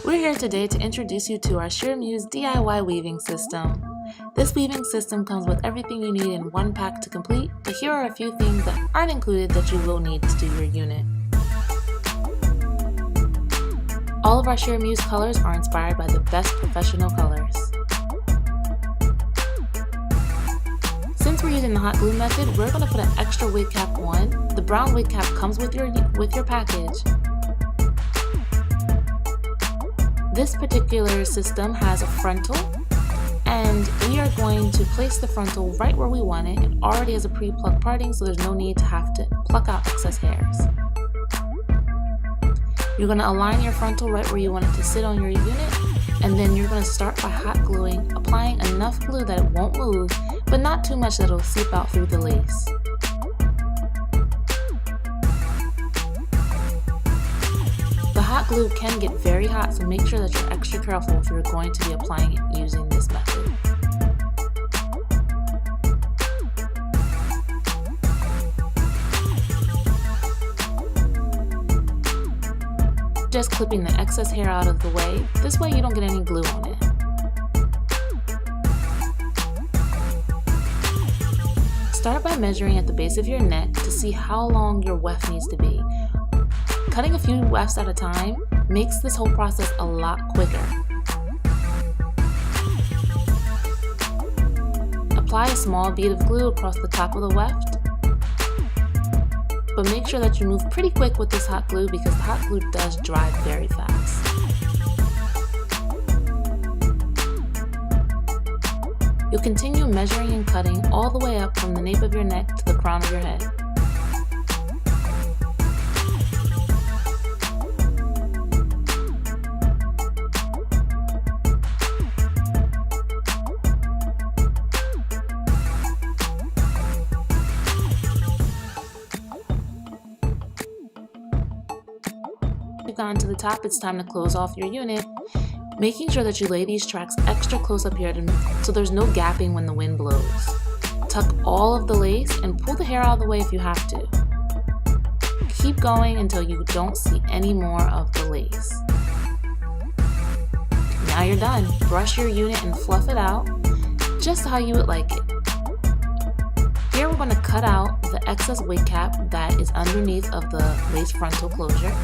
We're here today to introduce you to our Shear Muse DIY weaving system. This weaving system comes with everything you need in one pack to complete, but here are a few things that aren't included that you will need to do your unit. All of our Shear Muse colors are inspired by the best professional colors. Since we're using the hot glue method, we're going to put an extra wig cap on. The brown wig cap comes with your package. This particular system has a frontal, and we are going to place the frontal right where we want it. It already has a pre-plucked parting, so there's no need to have to pluck out excess hairs. You're going to align your frontal right where you want it to sit on your unit, and then you're going to start by hot gluing, applying enough glue that it won't move, but not too much that it'll seep out through the lace. The hot glue can get very hot, so make sure that you're extra careful if you're going to be applying it using this method. Just clipping the excess hair out of the way, this way you don't get any glue on it. Start by measuring at the base of your neck to see how long your weft needs to be. Cutting a few wefts at a time makes this whole process a lot quicker. Apply a small bead of glue across the top of the weft, but make sure that you move pretty quick with this hot glue because the hot glue does dry very fast. You'll continue measuring and cutting all the way up from the nape of your neck to the crown of your head. You've gotten to the top, it's time to close off your unit, making sure that you lay these tracks extra close up here so there's no gapping when the wind blows. Tuck all of the lace and pull the hair out of the way if you have to. Keep going until you don't see any more of the lace. Now you're done. Brush your unit and fluff it out just how you would like it. Here we're going to cut out the excess wig cap that is underneath of the lace frontal closure.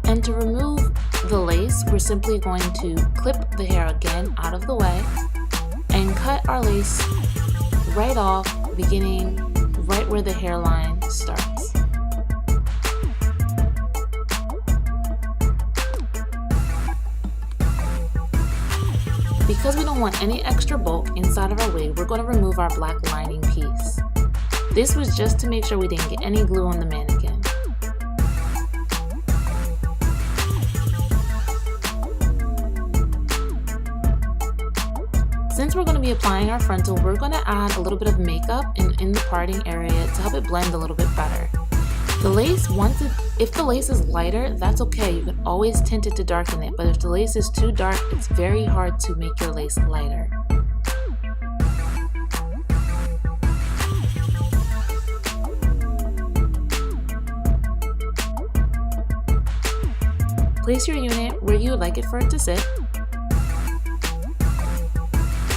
And to remove the lace, we're simply going to clip the hair again out of the way and cut our lace right off, beginning right where the hairline starts. Because we don't want any extra bulk inside of our wig, we're going to remove our black lining piece. This was just to make sure we didn't get any glue on the mannequin. Since we're going to be applying our frontal, we're going to add a little bit of makeup in the parting area to help it blend a little bit better. The lace, if the lace is lighter, that's okay. You can always tint it to darken it, but if the lace is too dark, it's very hard to make your lace lighter. Place your unit where you would like it for it to sit.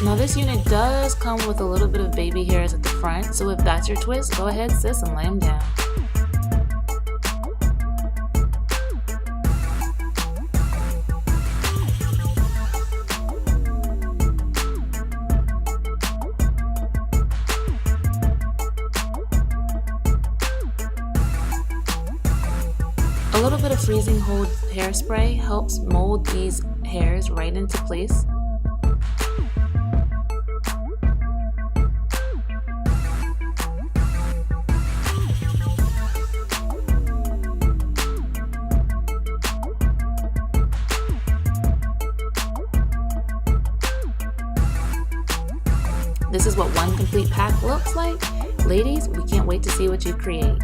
Now this unit does come with a little bit of baby hairs at the front, so if that's your twist, go ahead sis and lay them down. A little bit of freezing hold hairspray helps mold these hairs right into place. This is what one complete pack looks like. Ladies, we can't wait to see what you create.